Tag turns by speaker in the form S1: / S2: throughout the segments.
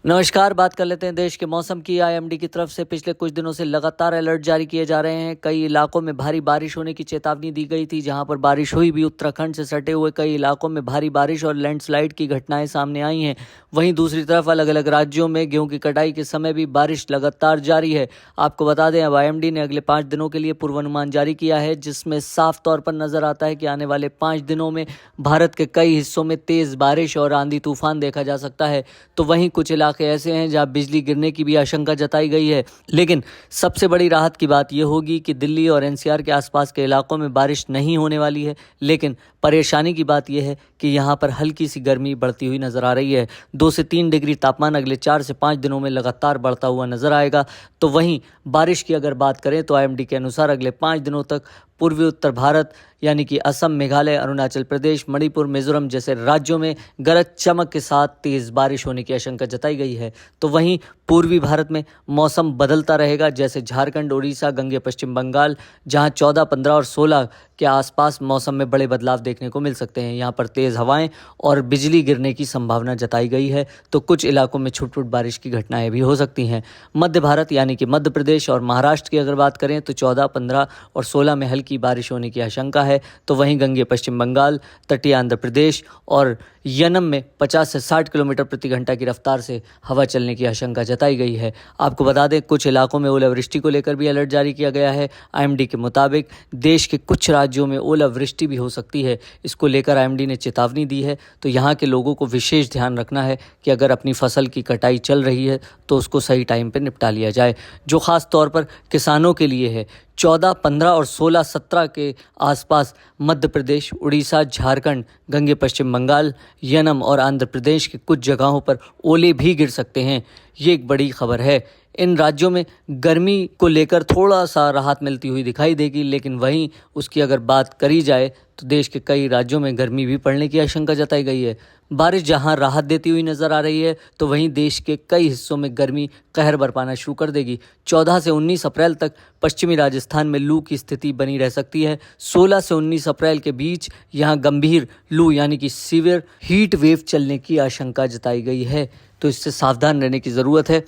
S1: नमस्कार। बात कर लेते हैं देश के मौसम की। आईएमडी की तरफ से पिछले कुछ दिनों से लगातार अलर्ट जारी किए जा रहे हैं। कई इलाकों में भारी बारिश होने की चेतावनी दी गई थी, जहां पर बारिश हुई भी। उत्तराखंड से सटे हुए कई इलाकों में भारी बारिश और लैंडस्लाइड की घटनाएं सामने आई हैं। वहीं दूसरी तरफ अलग अलग राज्यों में गेहूं की कटाई के समय भी बारिश लगातार जारी है। आपको बता दें, अब आईएमडी ने अगले 5 दिनों के लिए पूर्वानुमान जारी किया है, जिसमें साफ तौर पर नजर आता है कि आने वाले 5 दिनों में भारत के कई हिस्सों में तेज बारिश और आंधी तूफान देखा जा सकता है। तो वहीं कुछ इलाके ऐसे हैं जहां बिजली गिरने की भी आशंका जताई गई है। लेकिन सबसे बड़ी राहत की बात यह होगी कि दिल्ली और एनसीआर के आसपास के इलाकों में बारिश नहीं होने वाली है। लेकिन परेशानी की बात यह है कि यहाँ पर हल्की सी गर्मी बढ़ती हुई नजर आ रही है। 2 से 3 डिग्री तापमान अगले 4 से 5 दिनों में लगातार बढ़ता हुआ नजर आएगा। तो वहीं बारिश की अगर बात करें तो आईएमडी के अनुसार अगले 5 दिनों तक पूर्वी उत्तर भारत यानी कि असम, मेघालय, अरुणाचल प्रदेश, मणिपुर, मिजोरम जैसे राज्यों में गरज चमक के साथ तेज बारिश होने की आशंका जताई गई है। तो वहीं पूर्वी भारत में मौसम बदलता रहेगा, जैसे झारखंड, उड़ीसा, गंगे पश्चिम बंगाल, जहां 14, 15 और 16 के आसपास मौसम में बड़े बदलाव देखने को मिल सकते हैं। यहाँ पर तेज़ हवाएं और बिजली गिरने की संभावना जताई गई है। तो कुछ इलाकों में छुट-पुट बारिश की घटनाएं भी हो सकती हैं। मध्य भारत यानी कि मध्य प्रदेश और महाराष्ट्र की अगर बात करें तो 14, 15 और 16 में हल्की बारिश होने की आशंका है। तो वहीं गंगे पश्चिम बंगाल, तटीय आंध्र प्रदेश और यनम में 50 से 60 किलोमीटर प्रति घंटा की रफ्तार से हवा चलने की आशंका जताई गई है। आपको बता दें, कुछ इलाकों में ओलावृष्टि को लेकर भी अलर्ट जारी किया गया है। आईएमडी के मुताबिक देश के कुछ राज्यों में ओलावृष्टि भी हो सकती है। इसको लेकर आईएमडी ने चेतावनी दी है। तो यहाँ के लोगों को विशेष ध्यान रखना है कि अगर अपनी फसल की कटाई चल रही है तो उसको सही टाइम पर निपटा लिया जाए, जो खास तौर पर किसानों के लिए है। 14, 15 और 16, 17 के आसपास मध्य प्रदेश, उड़ीसा, झारखंड, गंगे पश्चिम बंगाल, यनम और आंध्र प्रदेश के कुछ जगहों पर ओले भी गिर सकते हैं। ये एक बड़ी खबर है। इन राज्यों में गर्मी को लेकर थोड़ा सा राहत मिलती हुई दिखाई देगी, लेकिन वहीं उसकी अगर बात करी जाए तो देश के कई राज्यों में गर्मी भी पड़ने की आशंका जताई गई है। बारिश जहां राहत देती हुई नज़र आ रही है, तो वहीं देश के कई हिस्सों में गर्मी कहर बरपाना शुरू कर देगी। 14 से 19 अप्रैल तक पश्चिमी राजस्थान में लू की स्थिति बनी रह सकती है। 16 से 19 अप्रैल के बीच यहां गंभीर लू यानी कि सीवियर हीट वेव चलने की आशंका जताई गई है। तो इससे सावधान रहने की ज़रूरत है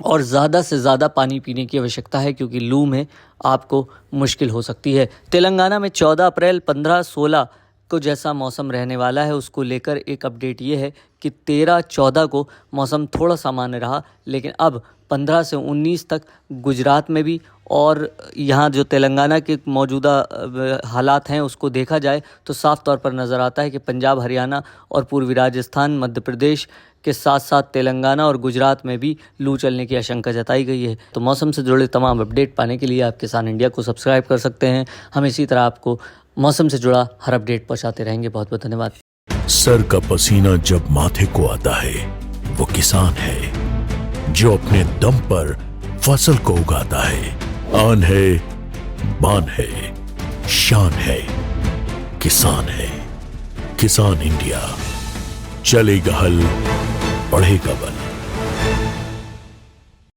S1: और ज़्यादा से ज़्यादा पानी पीने की आवश्यकता है, क्योंकि लू में आपको मुश्किल हो सकती है। तेलंगाना में 14 अप्रैल, 15, 16 को जैसा मौसम रहने वाला है, उसको लेकर एक अपडेट ये है कि 13, 14 को मौसम थोड़ा सामान्य रहा, लेकिन अब 15 से 19 तक गुजरात में भी और यहाँ जो तेलंगाना के मौजूदा हालात हैं उसको देखा जाए तो साफ तौर पर नज़र आता है कि पंजाब, हरियाणा और पूर्वी राजस्थान, मध्य प्रदेश के साथ साथ तेलंगाना और गुजरात में भी लू चलने की आशंका जताई गई है। तो मौसम से जुड़े तमाम अपडेट पाने के लिए आप किसान इंडिया को सब्सक्राइब कर सकते हैं। हम इसी तरह आपको मौसम से जुड़ा हर अपडेट पहुंचाते रहेंगे। बहुत बहुत धन्यवाद।
S2: सर का पसीना जब माथे को आता है, वो किसान है जो अपने दम पर फसल को उगाता है। आन है, बान है, शान है, किसान है। किसान इंडिया, चलेगा हल, बढ़ेगा बल।